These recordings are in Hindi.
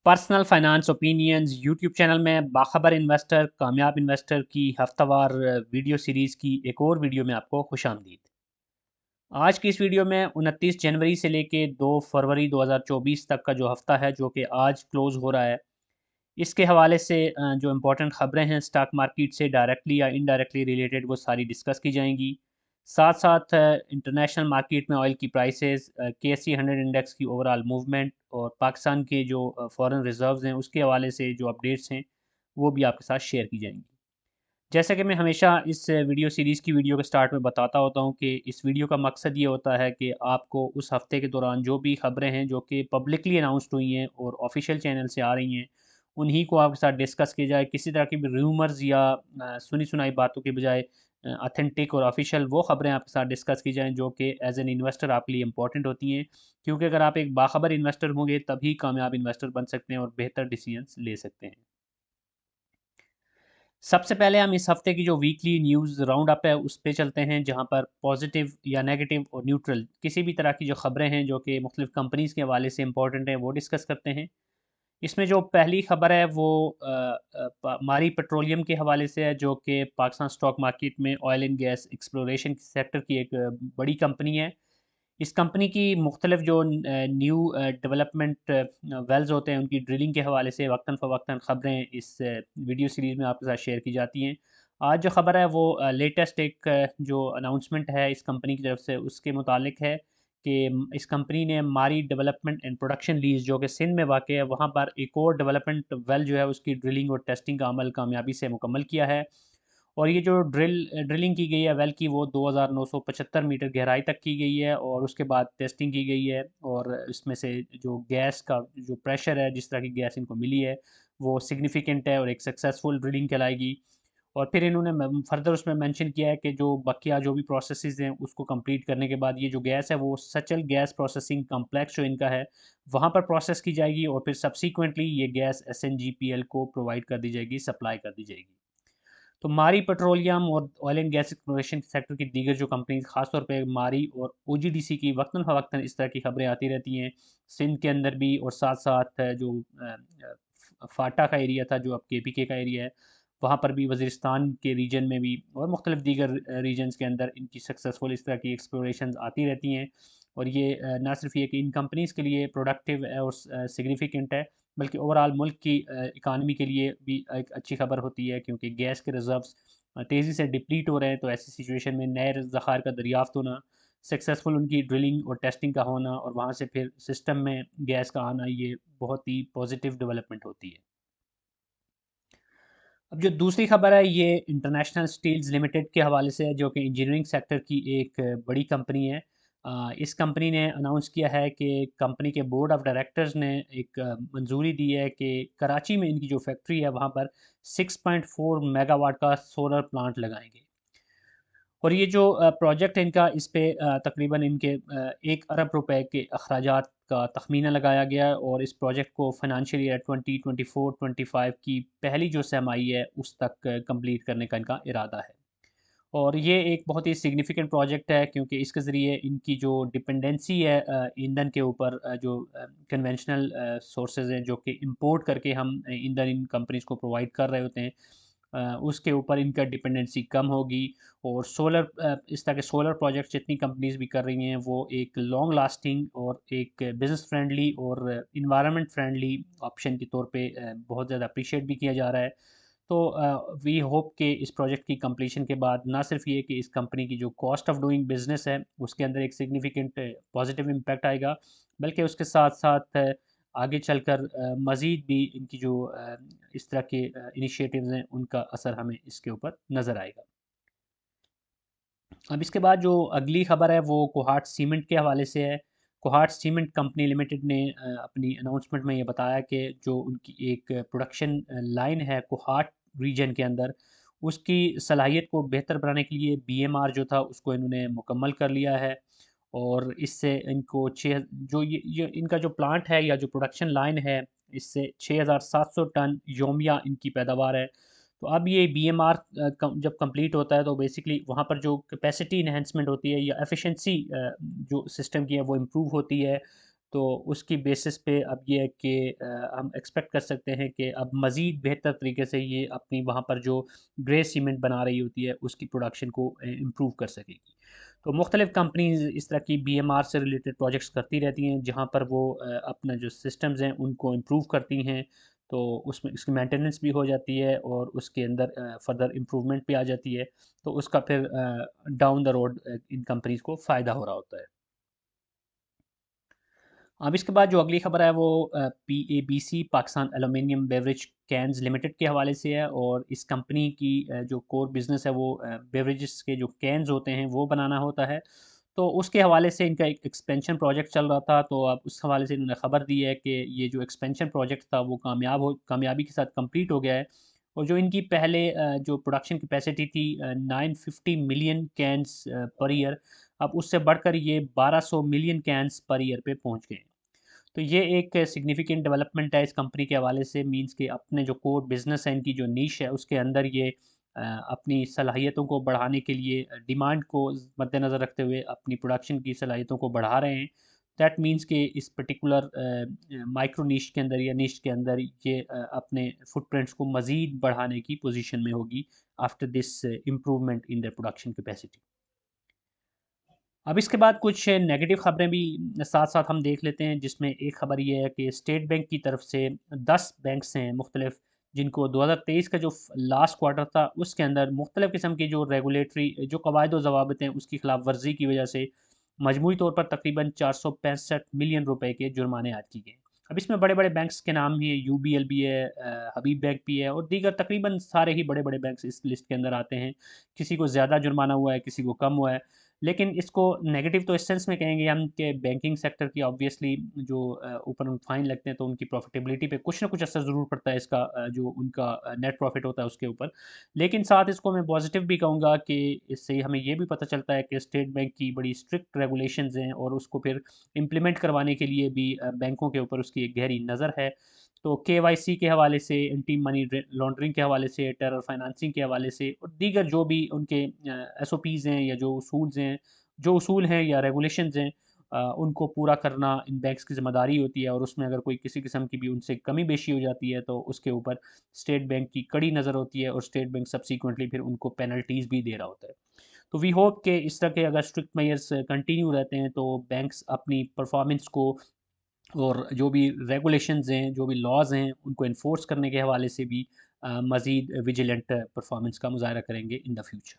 Personal finance opinions YouTube channel में बाखबर इन्वेस्टर कामयाब इन्वेस्टर की हफ्तावार वीडियो सीरीज़ की एक और वीडियो में आपको खुशामदीद। आज की इस वीडियो में 29 जनवरी से लेके 2 फरवरी 2024 तक का जो हफ़्ता है जो कि आज क्लोज़ हो रहा है, इसके हवाले से जो इम्पोर्टेंट ख़बरें हैं स्टॉक मार्केट से डायरेक्टली या इनडायरेक्टली रिलेटेड वो सारी डिस्कस की जाएंगी। साथ साथ इंटरनेशनल मार्केट में ऑयल की प्राइसेस, KSE 100 इंडेक्स की ओवरऑल मूवमेंट और पाकिस्तान के जो फॉरेन रिजर्व्स हैं उसके हवाले से जो अपडेट्स हैं वो भी आपके साथ शेयर की जाएंगी। जैसा कि मैं हमेशा इस वीडियो सीरीज़ की वीडियो के स्टार्ट में बताता होता हूँ कि इस वीडियो का मकसद ये होता है कि आपको उस हफ़्ते के दौरान जो भी ख़बरें हैं जो कि पब्लिकली अनाउंस्ड हुई हैं और ऑफिशियल चैनल से आ रही हैं, उन्हीं को आपके साथ डिस्कस किया जाए। किसी तरह की भी रूमर्स या सुनी सुनाई बातों के बजाय ऑथेंटिक और ऑफिशियल वो ख़बरें आपके साथ डिस्कस की जाएँ जो कि एज़ एन इन्वेस्टर आपके लिए इंपॉर्टेंट होती हैं। क्योंकि अगर आप एक बाखबर इन्वेस्टर होंगे तभी कामयाब इन्वेस्टर बन सकते हैं और बेहतर डिसीजंस ले सकते हैं। सबसे पहले हम इस हफ्ते की जो वीकली न्यूज़ राउंड अप है उस पे चलते हैं, जहाँ पर पॉजिटिव या नेगेटिव और न्यूट्रल किसी भी तरह की जो ख़बरें हैं जो कि मुख्तलिफ़ कंपनीज़ के हवाले से इंपॉर्टेंट हैं वो डिस्कस करते हैं। इसमें जो पहली ख़बर है वो मारी पेट्रोलियम के हवाले से है, जो कि पाकिस्तान स्टॉक मार्केट में oil and gas exploration sector की एक बड़ी कंपनी है। इस कंपनी की मुख्तलिफ जो न्यू डेवलपमेंट वेल्स होते हैं उनकी ड्रिलिंग के हवाले से वक्तन फ़वक्तन ख़बरें इस वीडियो सीरीज़ में आपके साथ शेयर की जाती हैं। आज जो ख़बर है वो लेटेस्ट एक जो अनाउंसमेंट है इस कंपनी की तरफ से उसके मुतालिक है कि इस कंपनी ने मारी डेवलपमेंट एंड प्रोडक्शन लीज जो कि सिंध में वाक़ है वहाँ पर एक और डेवलपमेंट वेल जो है उसकी ड्रिलिंग और टेस्टिंग का अमल कामयाबी से मुकम्मल किया है। और ये जो ड्रिलिंग की गई है वेल की वो 2975 मीटर गहराई तक की गई है और उसके बाद टेस्टिंग की गई है। और इसमें से जो गैस का जो प्रेशर है, जिस तरह की गैस इनको मिली है, वो सिग्निफिकेंट है और एक सक्सेसफुल ड्रिलिंग कहलाएगी। और फिर इन्होंने फर्दर उसमें मेंशन किया है कि जो बकिया जो भी प्रोसेसेस हैं उसको कंप्लीट करने के बाद ये जो गैस है वो सचल गैस प्रोसेसिंग कॉम्प्लेक्स जो इनका है वहाँ पर प्रोसेस की जाएगी और फिर सब्सीक्वेंटली ये गैस SNGPL को प्रोवाइड कर दी जाएगी, सप्लाई कर दी जाएगी। तो मारी पेट्रोलियम और oil and gas exploration sector की दीगर जो कंपनीज खासतौर पे मारी और OGDC की वक्तन फ़वक्तन इस तरह की खबरें आती रहती हैं सिंध के अंदर भी। और साथ साथ जो फाटा का एरिया था जो अब KPK का एरिया है वहाँ पर भी, वज़ीरिस्तान के रीजन में भी और मुख्तलिफ दीगर रीजन्स के अंदर इनकी सक्सेसफुल इस तरह की एक्सप्लोरेशन आती रहती हैं। और ये ना सिर्फ ये कि इन कंपनीज़ के लिए प्रोडक्टिव है और सिग्निफिकेंट है, बल्कि ओवरऑल मुल्क की इकानमी के लिए भी एक अच्छी खबर होती है, क्योंकि गैस के रिज़र्व्स तेज़ी से डिप्लीट हो रहे हैं। तो ऐसी सिचुएशन में नए ज़खायर का दरियाफ़्त होना, सक्सेसफुल उनकी ड्रिलिंग और टेस्टिंग का होना और वहाँ से फिर सिस्टम में गैस का आना, ये बहुत ही पॉजिटिव डेवलपमेंट होती है। अब जो दूसरी खबर है ये इंटरनेशनल स्टील्स लिमिटेड के हवाले से है, जो कि इंजीनियरिंग सेक्टर की एक बड़ी कंपनी है। इस कंपनी ने अनाउंस किया है कि कंपनी के बोर्ड ऑफ डायरेक्टर्स ने एक मंजूरी दी है कि कराची में इनकी जो फैक्ट्री है वहाँ पर 6.4 मेगावाट का सोलर प्लांट लगाएंगे। और ये जो प्रोजेक्ट है इनका, इस पे तकरीबन इनके 1 अरब रुपए के अखराजात का तखमीना लगाया गया है और इस प्रोजेक्ट को फाइनेंशियल ईयर 2024-25 की पहली जो छमाही है उस तक कंप्लीट करने का इनका इरादा है। और ये एक बहुत ही सिग्निफिकेंट प्रोजेक्ट है, क्योंकि इसके ज़रिए इनकी जो डिपेंडेंसी है ईंधन के ऊपर, जो कन्वेंशनल सोर्सेज हैं जो कि इंपोर्ट करके हम ईंधन इन कंपनीज़ को प्रोवाइड कर रहे होते हैं, उसके ऊपर इनका डिपेंडेंसी कम होगी। और इस तरह के सोलर प्रोजेक्ट जितनी कंपनीज़ भी कर रही हैं वो एक लॉन्ग लास्टिंग और एक बिज़नेस फ्रेंडली और इन्वायरमेंट फ्रेंडली ऑप्शन के तौर पे बहुत ज़्यादा अप्रिशिएट भी किया जा रहा है। तो वी होप कि इस प्रोजेक्ट की कंप्लीशन के बाद ना सिर्फ ये कि इस कंपनी की जो कॉस्ट ऑफ डूइंग बिजनेस है उसके अंदर एक सिग्निफिकेंट पॉजिटिव इम्पैक्ट आएगा, बल्कि उसके साथ साथ आगे चलकर मज़ीद भी इनकी जो इस तरह के इनिशिएटिव्स हैं उनका असर हमें इसके ऊपर नज़र आएगा। अब इसके बाद जो अगली खबर है वो कोहाट सीमेंट के हवाले से है। कोहाट सीमेंट कंपनी लिमिटेड ने अपनी अनाउंसमेंट में ये बताया कि जो उनकी एक प्रोडक्शन लाइन है कोहाट रीजन के अंदर, उसकी सलाहियत को बेहतर बनाने के लिए BMR जो था उसको इन्होंने मुकम्मल कर लिया है। और इससे इनको छः जो ये इनका जो प्लांट है या जो प्रोडक्शन लाइन है, इससे 6700 टन योमिया इनकी पैदावार है। तो अब ये BMR जब कंप्लीट होता है तो बेसिकली वहाँ पर जो कैपेसिटी इन्हेंसमेंट होती है या एफिशिएंसी जो सिस्टम की है वो इम्प्रूव होती है। तो उसकी बेसिस पे अब ये है कि हम एक्सपेक्ट कर सकते हैं कि अब मज़ीद बेहतर तरीके से ये अपनी वहाँ पर जो ग्रे सीमेंट बना रही होती है उसकी प्रोडक्शन को इम्प्रूव कर सकेगी। तो मुख्तलिफ़ कंपनीज़ इस तरह की बीएमआर से रिलेटेड प्रोजेक्ट्स करती रहती हैं, जहाँ पर वो अपना जो सिस्टम्स हैं उनको इम्प्रूव करती हैं। तो उसमें इसकी मेंटेनेंस भी हो जाती है और उसके अंदर फर्दर इम्प्रूवमेंट भी आ जाती है। तो उसका फिर down the road in companies को फ़ायदा हो रहा होता है। अब इसके बाद जो अगली खबर है वो PABC Pakistan aluminium beverage cans limited के हवाले से है, और इस कंपनी की जो कोर बिज़नेस है वो बेवरेजेस के जो कैन्स होते हैं वो बनाना होता है। तो उसके हवाले से इनका एक एक्सपेंशन प्रोजेक्ट चल रहा था, तो अब उस हवाले से इन्होंने ख़बर दी है कि ये जो एक्सपेंशन प्रोजेक्ट था वो कामयाबी के साथ कंप्लीट हो गया है। और जो इनकी पहले जो प्रोडक्शन कैपेसिटी थी 950 मिलियन कैन्स पर ईयर, अब उससे बढ़कर ये 1200 मिलियन कैन्स पर ईयर पे पहुँच गए हैं। तो ये एक सिग्निफिकेंट डेवलपमेंट है इस कंपनी के हवाले से, मींस कि अपने जो कोर बिज़नेस है, इनकी जो नीश है उसके अंदर ये अपनी सलाहियतों को बढ़ाने के लिए डिमांड को मद्देनज़र रखते हुए अपनी प्रोडक्शन की सलाहियतों को बढ़ा रहे हैं। दैट मीन्स कि इस पर्टिकुलर माइक्रो नीश के अंदर या निश के अंदर ये अपने फुटप्रिंट्स को मज़ीद बढ़ाने की पोजीशन में होगी after this improvement in the production capacity. अब इसके बाद कुछ नेगेटिव ख़बरें भी साथ-साथ हम देख लेते हैं, जिसमें एक ख़बर ये है कि स्टेट बैंक की तरफ से 10 बैंक्स हैं मुख्तलिफ़, जिनको 2023 का जो लास्ट क्वार्टर था, उसके अंदर मुख्तलिफ़ किस्म की जो रेगुलेटरी जो कवायद व ज़वाबित हैं, उसकी खिलाफ वर्जी की वजह से मजमूई तौर पर तकरीबन 465 मिलियन रुपए के जुर्माने आयद किए गए हैं। अब इसमें बड़े-बड़े बैंक्स के नाम भी हैं, यूबीएल भी है, हबीब बैंक भी है और दीगर तकरीबन सारे ही बड़े-बड़े बैंक्स इस लिस्ट के अंदर आते हैं। किसी को ज़्यादा जुर्माना हुआ है, किसी को कम हुआ है। लेकिन इसको नेगेटिव तो इस सेंस में कहेंगे हम कि बैंकिंग सेक्टर की ऑब्वियसली जो ऊपर फाइन लगते हैं तो उनकी प्रॉफिटेबिलिटी पे कुछ ना कुछ असर ज़रूर पड़ता है इसका, जो उनका नेट प्रॉफिट होता है उसके ऊपर। लेकिन साथ इसको मैं पॉजिटिव भी कहूँगा कि इससे हमें ये भी पता चलता है कि स्टेट बैंक की बड़ी स्ट्रिक्ट रेगुलेशंस हैं और उसको फिर इम्प्लीमेंट करवाने के लिए भी बैंकों के ऊपर उसकी एक गहरी नज़र है। तो केवाईसी के हवाले से, एंटी मनी लॉन्ड्रिंग के हवाले से, टेरर फाइनेंसिंग के हवाले से और दीगर जो भी उनके एसओपीज़ हैं या जो उसूल हैं या रेगुलेशंस हैं, उनको पूरा करना इन बैंक्स की ज़िम्मेदारी होती है, और उसमें अगर कोई किसी किस्म की भी उनसे कमी बेशी हो जाती है तो उसके ऊपर स्टेट बैंक की कड़ी नज़र होती है और स्टेट बैंक सब्सीक्वेंटली फिर उनको पेनल्टीज़ भी दे रहा होता है। तो वी होप कि इस तरह के अगर स्ट्रिक्ट मेजर्स कंटिन्यू रहते हैं तो बैंक्स अपनी परफॉर्मेंस को और जो भी रेगुलेशंस हैं, जो भी लॉज़ हैं, उनको एनफोर्स करने के हवाले से भी मज़ीद विजिलेंट परफॉर्मेंस का मुज़ाहरा करेंगे इन द फ्यूचर।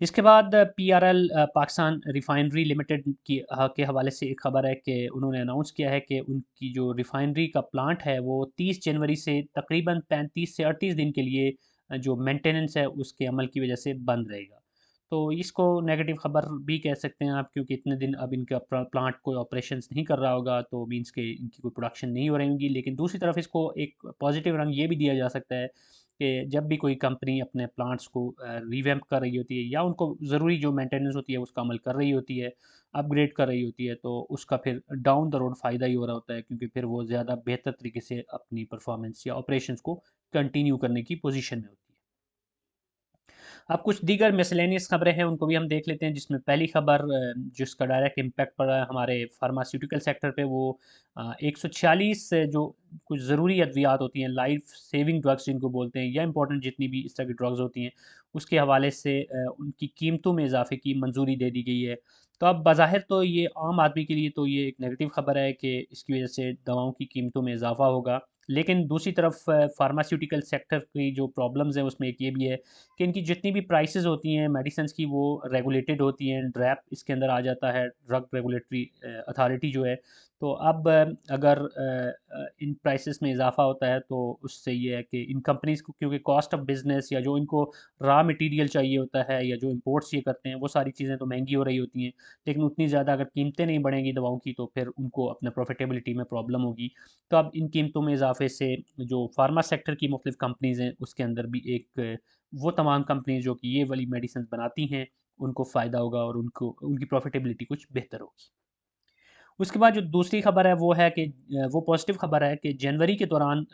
इसके बाद पीआरएल पाकिस्तान रिफाइनरी लिमिटेड के हवाले से एक ख़बर है कि उन्होंने अनाउंस किया है कि उनकी जो रिफाइनरी का प्लांट है वो 30 जनवरी से तकरीबन 35 से 38 दिन के लिए जो मेंटेनेंस है उसके अमल की वजह से बंद रहेगा। तो इसको नेगेटिव ख़बर भी कह सकते हैं आप, क्योंकि इतने दिन अब इनका प्लांट कोई ऑपरेशंस नहीं कर रहा होगा, तो मीन्स के इनकी कोई प्रोडक्शन नहीं हो रही होगी। लेकिन दूसरी तरफ इसको एक पॉजिटिव रंग ये भी दिया जा सकता है कि जब भी कोई कंपनी अपने प्लांट्स को रिवैम्प कर रही होती है या उनको ज़रूरी जो मेंटेनेंस होती है उसका अमल कर रही होती है, अपग्रेड कर रही होती है, तो उसका फिर डाउन द रोड फ़ायदा ही हो रहा होता है, क्योंकि फिर वो ज़्यादा बेहतर तरीके से अपनी परफॉर्मेंस या ऑपरेशंस को कंटिन्यू करने की पोजीशन में होती है। अब कुछ दीगर मिसलेनियस खबरें हैं, उनको भी हम देख लेते हैं, जिसमें पहली खबर जिसका डायरेक्ट इम्पैक्ट पड़ा है हमारे फार्मास्यूटिकल सेक्टर पे, वो 146 जो कुछ ज़रूरी अद्वियात होती हैं, लाइफ सेविंग ड्रग्स जिनको बोलते हैं, या इंपॉर्टेंट जितनी भी इस तरह की ड्रग्स होती हैं, उसके हवाले से उनकी कीमतों में इजाफे की मंजूरी दे दी गई है। तो अब बज़ाहिर तो ये आम आदमी के लिए तो ये एक नेगेटिव खबर है कि इसकी वजह से दवाओं की कीमतों में इजाफा होगा। लेकिन दूसरी तरफ फार्मास्यूटिकल सेक्टर की जो प्रॉब्लम्स हैं उसमें एक ये भी है कि इनकी जितनी भी प्राइसेस होती हैं मेडिसिन्स की, वो रेगुलेटेड होती हैं। ड्रैप इसके अंदर आ जाता है, ड्रग रेगुलेटरी अथॉरिटी जो है। तो अब अगर इन प्राइसेस में इजाफा होता है तो उससे ये है कि इन कंपनीज़ को, क्योंकि कॉस्ट ऑफ बिजनेस या जो इनको रॉ मटेरियल चाहिए होता है या जो इंपोर्ट्स ये करते हैं वो सारी चीज़ें तो महंगी हो रही होती हैं। लेकिन उतनी ज़्यादा अगर कीमतें नहीं बढ़ेंगी दवाओं की तो फिर उनको अपने प्रॉफिटेबिलिटी में प्रॉब्लम होगी। तो अब इन कीमतों में इजाफे से जो फार्मा सेक्टर की मुख्तलिफ कंपनीज़ हैं उसके अंदर भी एक वो तमाम कंपनीज़ जो कि ये वाली मेडिसिन बनाती हैं, उनको फ़ायदा होगा और उनको उनकी प्रॉफ़िटेबिलिटी कुछ बेहतर होगी। उसके बाद जो दूसरी खबर है वो है कि वो पॉज़िटिव खबर है कि जनवरी के दौरान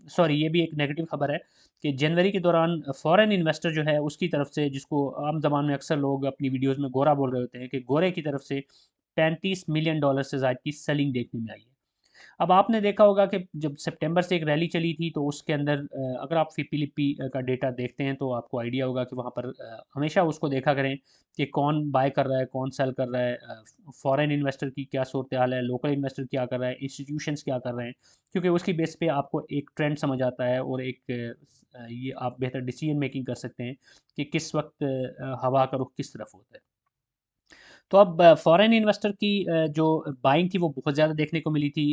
सॉरी, ये भी एक नेगेटिव खबर है कि जनवरी के दौरान फ़ॉरेन इन्वेस्टर जो है उसकी तरफ से, जिसको आम ज़बान में अक्सर लोग अपनी वीडियोज़ में गोरा बोल रहे होते हैं, कि गोरे की तरफ से $35 मिलियन से ज़ायद की सेलिंग देखने में आई है। अब आपने देखा होगा कि जब सितंबर से एक रैली चली थी तो उसके अंदर अगर आप फिलिपी का डेटा देखते हैं तो आपको आइडिया होगा कि वहाँ पर हमेशा उसको देखा करें कि कौन बाय कर रहा है, कौन सेल कर रहा है, फॉरेन इन्वेस्टर की क्या सूरत हाल है, लोकल इन्वेस्टर क्या कर रहा है, इंस्टीट्यूशंस क्या कर रहे हैं, क्योंकि उसकी बेस पे आपको एक ट्रेंड समझ आता है और एक ये आप बेहतर डिसीजन मेकिंग कर सकते हैं कि किस वक्त हवा का रुख किस तरफ होता है। तो अब फॉरेन इन्वेस्टर की जो बाइंग थी वो बहुत ज़्यादा देखने को मिली थी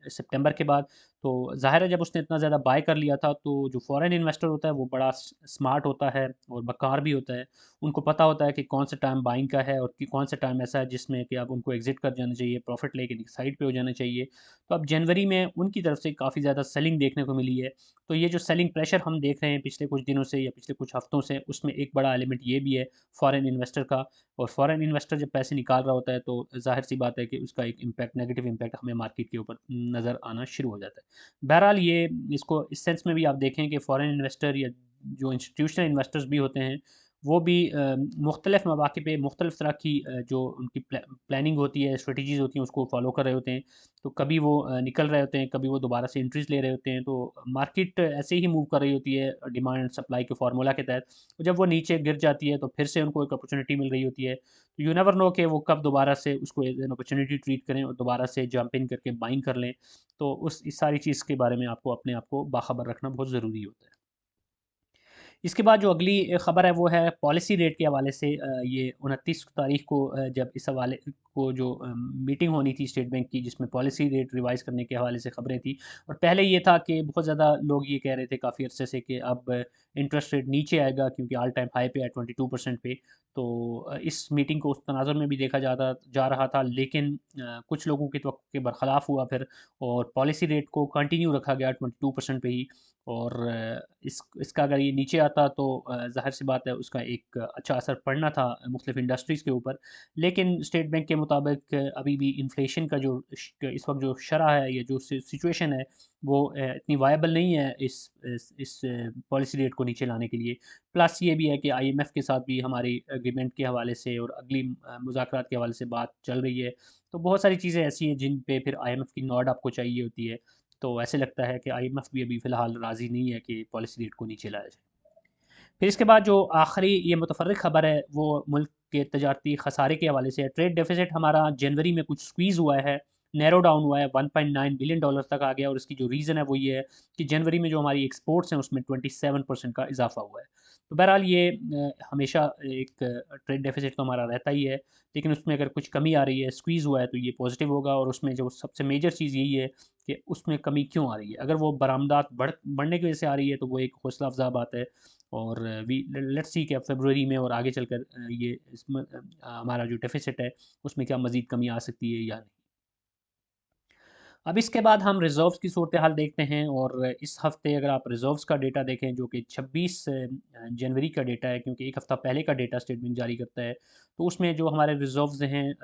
सितंबर के बाद। तो ज़ाहिर है जब उसने इतना ज़्यादा बाय कर लिया था तो जो फॉरेन इन्वेस्टर होता है वो बड़ा स्मार्ट होता है और बकार भी होता है। उनको पता होता है कि कौन सा टाइम बाइंग का है और कि कौन सा टाइम ऐसा है जिसमें कि अब उनको एग्जिट कर जाना चाहिए, प्रॉफिट लेके साइड पे हो जाना चाहिए। तो अब जनवरी में उनकी तरफ से काफ़ी ज़्यादा सेलिंग देखने को मिली है। तो ये जो सेलिंग प्रेशर हम देख रहे हैं पिछले कुछ दिनों से या पिछले कुछ हफ्तों से, उसमें एक बड़ा एलिमेंट ये भी है फॉरेन इन्वेस्टर का। और फॉरेन इन्वेस्टर जब पैसे निकाल रहा होता है तो ज़ाहिर सी बात है कि उसका एक इम्पैक्ट, नेगेटिव इम्पैक्ट हमें मार्केट के ऊपर नज़र आना शुरू हो जाता है। बहरहाल ये इसको इस सेंस में भी आप देखें कि फॉरेन इन्वेस्टर या जो इंस्टीट्यूशनल इन्वेस्टर्स भी होते हैं वो भी मुख्तलिफ मौाक़े पे मुख्तलिफ तरह की जो उनकी प्लानिंग होती है, स्ट्रेटजीज़ होती हैं, उसको फॉलो कर रहे होते हैं। तो कभी वो निकल रहे होते हैं, कभी वो दोबारा से एंट्रीज़ ले रहे होते हैं। तो मार्केट ऐसे ही मूव कर रही होती है डिमांड एंड सप्लाई के फार्मूला के तहत। तो जब वो नीचे गिर जाती है तो फिर से उनको एक अपॉर्चुनिटी मिल रही होती है। तो यू नेवर नो कि वो कब दोबारा से उसको एज़ एन अपॉर्चुनिटी ट्रीट करें और दोबारा से जंप इन करके बाइंग कर लें। तो उस इस सारी चीज़ के बारे में आपको अपने आप को बाखबर रखना बहुत ज़रूरी होता है। इसके बाद जो अगली ख़बर है वो है पॉलिसी रेट के हवाले से। ये 29 तारीख को जब इस हवाले को जो मीटिंग होनी थी स्टेट बैंक की जिसमें पॉलिसी रेट रिवाइज़ करने के हवाले से ख़बरें थी। और पहले ये था कि बहुत ज़्यादा लोग ये कह रहे थे काफ़ी अरसे से कि अब इंटरेस्ट रेट नीचे आएगा क्योंकि ऑल टाइम हाई पे है 22% पे। तो इस मीटिंग को उस तनाज़ुर में भी देखा जा रहा था, लेकिन कुछ लोगों के तवक्कुह के बरख़िलाफ़ हुआ फिर और पॉलिसी रेट को कंटिन्यू रखा गया 22% पे ही। और इसका अगर ये नीचे आता तो ज़ाहिर-सी बात है उसका एक अच्छा असर पड़ना था मुख्तलिफ़ इंडस्ट्रीज़ के ऊपर। लेकिन स्टेट बैंक के मुताबिक अभी भी इन्फ्लेशन का जो इस वक्त जो शरह है या जो सिचुएशन है वो इतनी वायबल नहीं है इस पॉलिसी रेट को नीचे लाने के लिए। प्लस ये भी है कि आईएमएफ के साथ भी हमारी एग्रीमेंट के हवाले से और अगली मुज़ाकरात के हवाले से बात चल रही है। तो बहुत सारी चीज़ें ऐसी हैं जिन पे फिर आईएमएफ की नॉड आपको चाहिए होती है। तो ऐसे लगता है कि आईएमएफ भी अभी फ़िलहाल राज़ी नहीं है कि पॉलिसी रेट को नीचे लाया जाए। फिर इसके बाद जो आखिरी ये मुतफ़र्रिक़ ख़बर है वो मुल्क के तजारती ख़सारे के हवाले से है। ट्रेड डेफ़िसिट हमारा जनवरी में कुछ स्क्वीज़ हुआ है, नैरो डाउन हुआ है, $1.9 बिलियन तक आ गया और इसकी जो रीज़न है वो ये है कि जनवरी में जो हमारी एक्सपोर्ट्स हैं उसमें 27% का इज़ाफ़ा हुआ है। तो बहरहाल ये हमेशा एक ट्रेड डेफ़िसिट तो हमारा रहता ही है, लेकिन उसमें अगर कुछ कमी आ रही है, स्क्वीज़ हुआ है तो ये पॉज़िटिव होगा और उसमें जो सबसे मेजर चीज़ यही है कि उसमें कमी क्यों आ रही है। अगर वो बरामदात बढ़ने की वजह से आ रही है तो वो एक हौसला अफ़ज़ा बात है। और वी लेट्स सी कि अब फ़रवरी में और आगे चलकर ये हमारा जो डेफ़िसिट है उसमें क्या मज़ीद कमी आ सकती है या नहीं। अब इसके बाद हम रिज़र्व्स की सूरत हाल देखते हैं और इस हफ़्ते अगर आप रिज़र्व्स का डेटा देखें जो कि 26 जनवरी का डेटा है, क्योंकि 1 हफ़्ता पहले का डेटा स्टेट बैंक जारी करता है। तो उसमें जो हमारे रिज़र्व्स हैं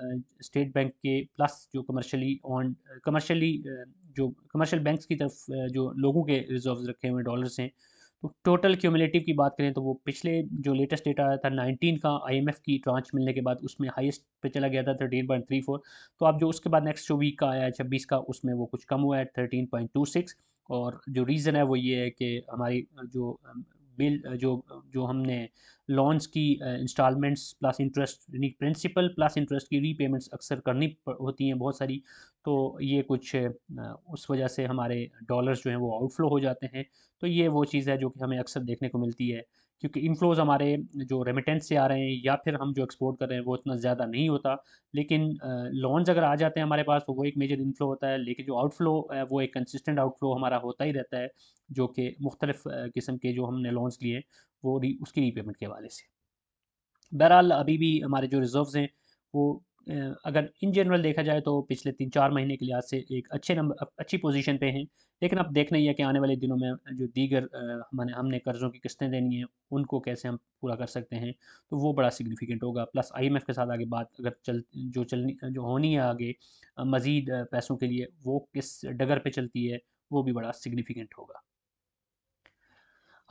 स्टेट बैंक के प्लस जो जो कमर्शियल बैंक्स की तरफ जो लोगों के रिज़र्व्स रखे हुए डॉलर्स हैं। तो टोटल क्यूमुलेटिव की बात करें तो वो पिछले जो लेटेस्ट डेटा आया था 19 का आईएमएफ की ट्रांच मिलने के बाद उसमें हाईएस्ट पे चला गया था 13.34। तो अब जो उसके बाद नेक्स्ट जो वीक का आया है 26 का उसमें वो कुछ कम हुआ है 13.26। और जो रीज़न है वो ये है कि हमारी जो बिल जो जो हमने लोन्स की इंस्टॉलमेंट्स प्लस इंटरेस्ट यानी प्रिंसिपल प्लस इंटरेस्ट की रीपेमेंट्स अक्सर करनी होती हैं बहुत सारी। तो ये कुछ उस वजह से हमारे डॉलर्स जो हैं वो आउटफ्लो हो जाते हैं। तो ये वो चीज़ है जो कि हमें अक्सर देखने को मिलती है, क्योंकि इनफ्लोज़ हमारे जो रेमिटेंस से आ रहे हैं या फिर हम जो एक्सपोर्ट कर रहे हैं वो इतना ज़्यादा नहीं होता। लेकिन लोन्स अगर आ जाते हैं हमारे पास तो वो एक मेजर इनफ्लो होता है, लेकिन जो आउटफ्लो है वो एक कंसिस्टेंट आउटफ्लो हमारा होता ही रहता है, जो कि मुख्तलिफ किस्म के जो हमने लोन्स लिए वो उसकी रीपेमेंट के हवाले से। बहरहाल अभी भी हमारे जो रिज़र्व्स हैं वो अगर इन जनरल देखा जाए तो पिछले 3-4 महीने के लिहाज से एक अच्छी पोजीशन पे हैं। लेकिन अब देखना ही है कि आने वाले दिनों में जो दीगर हमने कर्ज़ों की किस्तें देनी हैं, उनको कैसे हम पूरा कर सकते हैं, तो वो बड़ा सिग्निफिकेंट होगा। प्लस आईएमएफ के साथ आगे बात अगर जो होनी है आगे मज़ीद पैसों के लिए, वो किस डगर पे चलती है, वो भी बड़ा सिग्निफिकेंट होगा।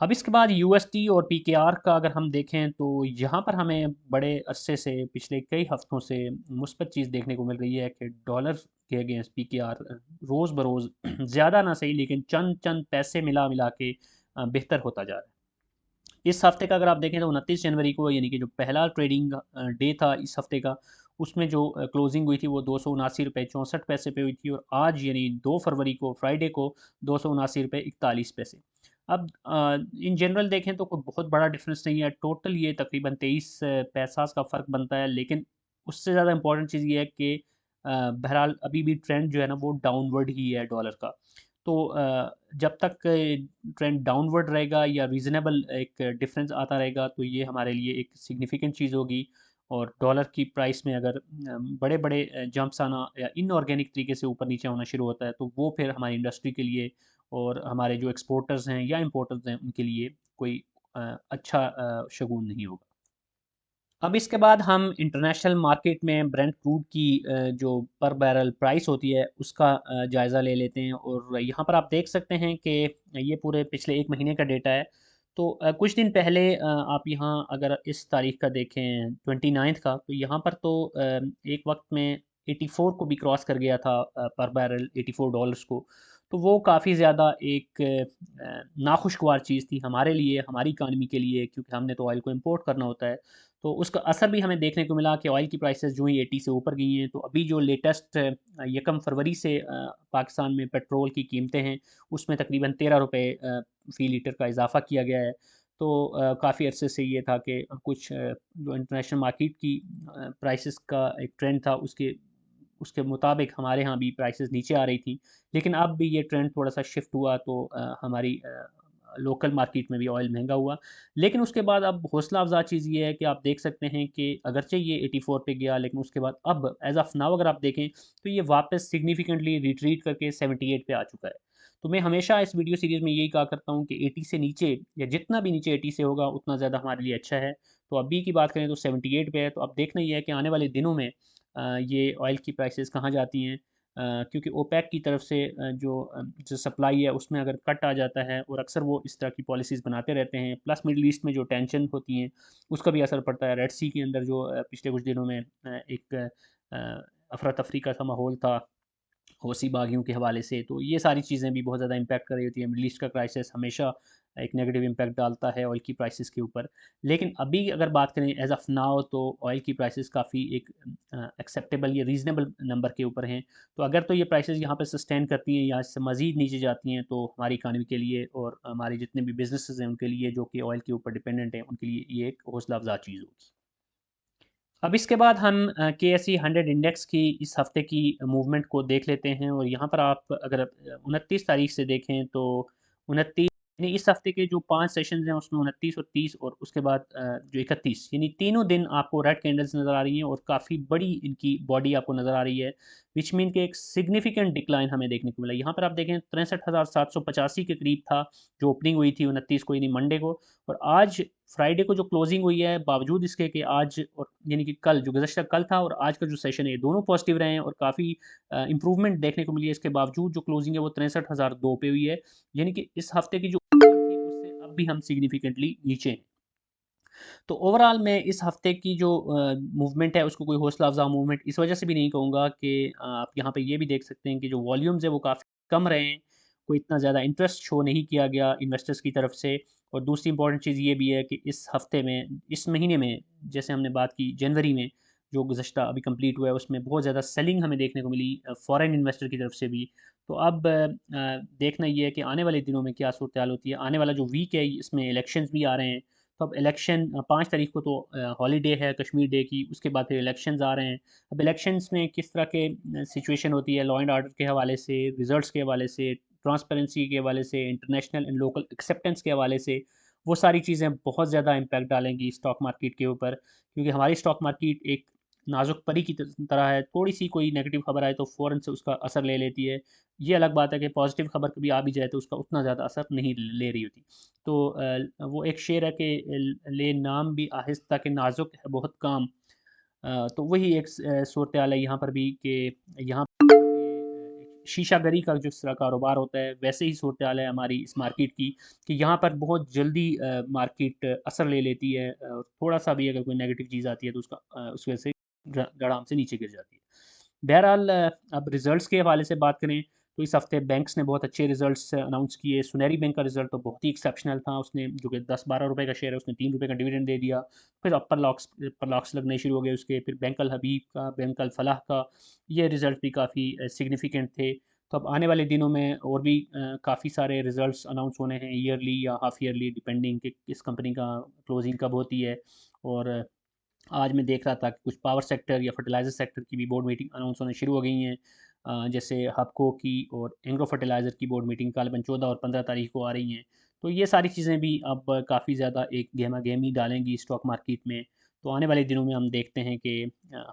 अब इसके बाद यूएसडी और पीकेआर का अगर हम देखें तो यहाँ पर हमें बड़े अरसे से पिछले कई हफ्तों से मुस्बत चीज़ देखने को मिल रही है कि डॉलर के अगेंस्ट पीकेआर रोज़ बरोज़ ज़्यादा ना सही लेकिन चंद चंद पैसे मिला मिला के बेहतर होता जा रहा है। इस हफ्ते का अगर आप देखें तो 29 जनवरी को यानी कि जो पहला ट्रेडिंग डे था इस हफ्ते का, उसमें जो क्लोजिंग हुई थी वो 279 रुपये 64 पैसे पे हुई थी और आज यानी 2 फरवरी को फ्राइडे को 279 रुपये 41 पैसे। अब इन जनरल देखें तो कोई बहुत बड़ा डिफरेंस नहीं है, टोटल ये तकरीबन 23 पैसा का फ़र्क बनता है, लेकिन उससे ज़्यादा इंपॉर्टेंट चीज़ ये है कि बहरहाल अभी भी ट्रेंड जो है ना वो डाउनवर्ड ही है डॉलर का। तो जब तक ट्रेंड डाउनवर्ड रहेगा या रीज़नेबल एक डिफरेंस आता रहेगा तो ये हमारे लिए एक सिग्निफिकेंट चीज़ होगी। और डॉलर की प्राइस में अगर बड़े बड़े जंप्स आना या इनऑर्गेनिक तरीके से ऊपर नीचे होना शुरू होता है तो वो फिर हमारी इंडस्ट्री के लिए और हमारे जो एक्सपोर्टर्स हैं या इंपोर्टर्स हैं उनके लिए कोई अच्छा शगुन नहीं होगा। अब इसके बाद हम इंटरनेशनल मार्केट में ब्रेंट क्रूड की जो पर बैरल प्राइस होती है उसका जायज़ा ले लेते हैं और यहाँ पर आप देख सकते हैं कि ये पूरे पिछले एक महीने का डेटा है। तो कुछ दिन पहले आप यहाँ अगर इस तारीख का देखें 29 का तो यहाँ पर तो एक वक्त में 84 को भी क्रॉस कर गया था पर बैरल $84 को। तो वो काफ़ी ज़्यादा एक नाखुशगवार चीज़ थी हमारे लिए, हमारी इकानमी के लिए, क्योंकि हमने तो ऑयल को इम्पोर्ट करना होता है। तो उसका असर भी हमें देखने को मिला कि ऑयल की प्राइसेस जो ही 80 से ऊपर गई हैं। तो अभी जो लेटेस्ट यकम फरवरी से पाकिस्तान में पेट्रोल की कीमतें हैं उसमें तकरीबन 13 रुपए फ़ी लीटर का इजाफ़ा किया गया है। तो काफ़ी अरसे से ये था कि कुछ जो इंटरनेशनल मार्केट की प्राइसेस का एक ट्रेंड था उसके उसके मुताबिक हमारे यहाँ भी प्राइसेस नीचे आ रही थी। लेकिन अब भी ये ट्रेंड थोड़ा-सा शिफ्ट हुआ तो हमारी लोकल मार्केट में भी ऑयल महँगा हुआ। लेकिन उसके बाद अब हौसला अफ़ज़ा चीज़ ये है कि आप देख सकते हैं कि अगरचे ये 84 पे गया लेकिन उसके बाद अब एज़ ऑफ़ नाउ अगर आप देखें तो ये वापस सिग्निफ़िकेंटली रिट्रीट करके 78 पे आ चुका है। तो मैं हमेशा इस वीडियो सीरीज़ में यही कहा करता हूँ कि 80 से नीचे या जितना भी नीचे 80 से होगा उतना ज़्यादा हमारे लिए अच्छा है। तो अभी की बात करें तो 78 पे है, तो अब देखना ये है कि आने वाले दिनों में ये ऑयल की प्राइसेस कहाँ जाती हैं। क्योंकि ओपेक की तरफ से जो सप्लाई है उसमें अगर कट आ जाता है और अक्सर वो इस तरह की पॉलिसीज़ बनाते रहते हैं, प्लस मिडल ईस्ट में जो टेंशन होती हैं उसका भी असर पड़ता है। रेड सी के अंदर जो पिछले कुछ दिनों में एक अफरा तफरी का सा माहौल था हौसी बागियों के हवाले से, तो ये सारी चीज़ें भी बहुत ज़्यादा इम्पैक्ट कर रही होती है। मिडल ईस्ट का क्राइसिस हमेशा एक नेगेटिव इम्पैक्ट डालता है ऑयल की प्राइसेस के ऊपर। लेकिन अभी अगर बात करें एज़ ऑफ़ नाउ तो ऑयल की प्राइसेस काफ़ी एक एक्सेप्टेबल या रीज़नेबल नंबर के ऊपर हैं। तो अगर तो ये प्राइसेस यहाँ पे सस्टेन करती हैं या इससे मज़ीद नीचे जाती हैं तो हमारी इकॉनमी के लिए और हमारे जितने भी बिज़नेसेस हैं उनके लिए जो कि ऑयल के ऊपर डिपेंडेंट हैं, उनके लिए ये एक हौसला अफ़ज़ा चीज़ होगी। अब इसके बाद हम केएसई 100 इंडेक्स की इस हफ्ते की मूवमेंट को देख लेते हैं और यहाँ पर आप अगर 29 तारीख से देखें तो 29 यानी इस हफ्ते के जो 5 सेशंस हैं उसमें 29 और 30 और उसके बाद जो 31 यानी तीनों दिन आपको रेड कैंडल्स नज़र आ रही हैं और काफ़ी बड़ी इनकी बॉडी आपको नज़र आ रही है, विच मीन कि एक सिग्निफिकेंट डिक्लाइन हमें देखने को मिला। यहाँ पर आप देखें 63,785 के करीब था जो ओपनिंग हुई थी 29 को यानी मंडे को, और आज फ्राइडे को जो क्लोजिंग हुई है बावजूद इसके कि आज और यानी कि कल जो गुज़श्ता कल था और आज का जो सेशन है ये दोनों पॉजिटिव रहे हैं और काफ़ी इम्प्रूवमेंट देखने को मिली है। इसके बावजूद जो क्लोजिंग है वो 63,002 पे हुई है, यानी कि इस हफ्ते की जो opening थी उससे अब भी हम सिग्निफिकेंटली नीचे हैं। तो ओवरऑल मैं इस हफ्ते की जो मूवमेंट है उसको कोई हौसला अफ़ज़ा मूवमेंट इस वजह से भी नहीं कहूँगा कि आप यहाँ पे ये भी देख सकते हैं कि जो वॉल्यूम्स है वो काफ़ी कम रहे हैं, कोई इतना ज़्यादा इंटरेस्ट शो नहीं किया गया इन्वेस्टर्स की तरफ से। और दूसरी इंपॉर्टेंट चीज़ ये भी है कि इस हफ्ते में इस महीने में जैसे हमने बात की जनवरी में जो गुज़श्ता अभी कंप्लीट हुआ है उसमें बहुत ज़्यादा सेलिंग हमें देखने को मिली फॉरेन इन्वेस्टर की तरफ से भी। तो अब देखना ये है कि आने वाले दिनों में क्या सूरत हाल होती है। आने वाला जो वीक है इसमें इलेक्शंस भी आ रहे हैं, तो अब इलेक्शन 5 तारीख को तो हॉलीडे है कश्मीर डे की, उसके बाद फिर इलेक्शंस आ रहे हैं। अब इलेक्शंस में किस तरह के सिचुएशन होती है लॉ एंड ऑर्डर के हवाले से, रिजल्ट्स के हवाले से, ट्रांसपेरेंसी के हवाले से, इंटरनेशनल एंड लोकल एक्सेप्टेंस के हवाले से, वो सारी चीज़ें बहुत ज़्यादा इम्पैक्ट डालेंगी स्टॉक मार्केट के ऊपर, क्योंकि हमारी स्टॉक मार्केट एक नाजुक परी की तरह है, थोड़ी सी कोई नेगेटिव खबर आए तो फ़ौरन से उसका असर ले लेती है। ये अलग बात है कि पॉजिटिव खबर कभी आ भी जाए तो उसका उतना ज़्यादा असर नहीं ले रही होती। तो वो एक शेर है कि ले नाम भी आहिस्ता के नाजुक है बहुत काम। तो वही एक सूरत हाल है यहाँ पर भी कि यहाँ पे शीशागरी का जिस तरह कारोबार होता है, वैसे ही सूरत हाल है हमारी इस मार्केट की, कि यहाँ पर बहुत जल्दी मार्केट असर ले लेती है, और थोड़ा-सा भी अगर कोई नेगेटिव चीज़ आती है तो उसका उस वजह से धड़ाम से नीचे गिर जाती है। बहरहाल अब रिज़ल्ट्स के हवाले से बात करें तो इस हफ़्ते बैंक्स ने बहुत अच्छे रिज़ल्ट्स अनाउंस किए। सुनहरी बैंक का रिज़ल्ट तो बहुत ही एक्सेप्शनल था। उसने जो कि 10-12 रुपए का शेयर है, उसने 3 रुपए का डिविडेंड दे दिया। फिर अपर लॉक्स लगने शुरू हो गए उसके। फिर बैंक अल हबीब का, बैंक अल फलाह का, ये रिज़ल्ट भी काफ़ी सिग्निफिकेंट थे। तो अब आने वाले दिनों में और भी काफ़ी सारे रिज़ल्ट्स अनाउंस होने हैं, ईयरली या हाफ ईयरली, डिपेंडिंग कि किस कंपनी का क्लोजिंग कब होती है। और आज मैं देख रहा था कि कुछ पावर सेक्टर या फर्टिलाइज़र सेक्टर की भी बोर्ड मीटिंग अनाउंस होना शुरू हो गई हैं। जैसे हबको की और एंग्रो फर्टिलाइज़र की बोर्ड मीटिंग गालिबन 14 और 15 तारीख को आ रही हैं। तो ये सारी चीज़ें भी अब काफ़ी ज़्यादा एक गहमा-गहमी डालेंगी स्टॉक मार्केट में। तो आने वाले दिनों में हम देखते हैं कि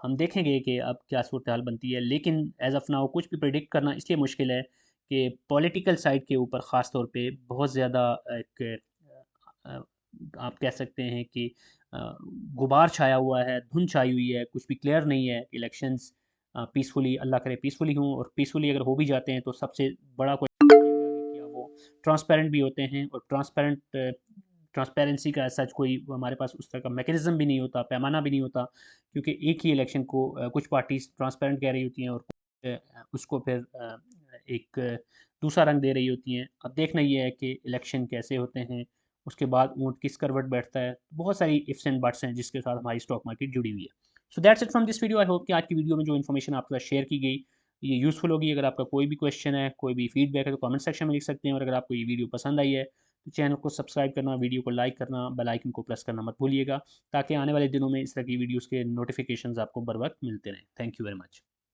हम देखेंगे कि अब क्या सूरत-हाल बनती है। लेकिन एज़ ऑफ़ नाउ कुछ भी प्रेडिक्ट करना इसलिए मुश्किल है कि पॉलिटिकल साइड के ऊपर ख़ास तौर पे बहुत ज़्यादा एक अ, आप कह सकते हैं कि अ, गुबार छाया हुआ है, धुंध छाई हुई है, कुछ भी क्लियर नहीं है। इलेक्शंस पीसफुली, अल्लाह करे पीसफुली हों, और पीसफुली अगर हो भी जाते हैं तो सबसे बड़ा क्वेश्चन ये होगा कि क्या वो ट्रांसपेरेंट भी होते हैं, और ट्रांसपेरेंसी का ऐसा कोई हमारे पास उस तरह का मैकेनिज़्म भी नहीं होता, पैमाना भी नहीं होता, क्योंकि एक ही इलेक्शन को कुछ पार्टीज़ ट्रांसपेरेंट कह रही होती हैं, और उसको फिर एक दूसरा रंग दे रही होती हैं। अब देखना ये है कि इलेक्शन कैसे होते हैं, उसके बाद ऊँट किस करवट बैठता है। बहुत सारी इफ्स एंड बट्स हैं जिसके साथ हमारी स्टॉक मार्केट जुड़ी हुई है। So that's it from this video. I hope कि आज की वीडियो में जो इन्फॉर्मेशन आपके साथ शेयर की गई ये यूज़फुल होगी। अगर आपका कोई भी क्वेश्चन है, कोई भी फीडबैक है, तो कमेंट सेक्शन में लिख सकते हैं। और अगर आपको ये वीडियो पसंद आई है तो चैनल को सब्सक्राइब करना, वीडियो को लाइक करना, बेल आइकन को प्रेस करना मत भूलिएगा, ताकि आने वाले दिनों में इस तरह की वीडियोज़ के नोटिफिकेशंस आपको बर वक्त मिलते रहें। Thank you very much.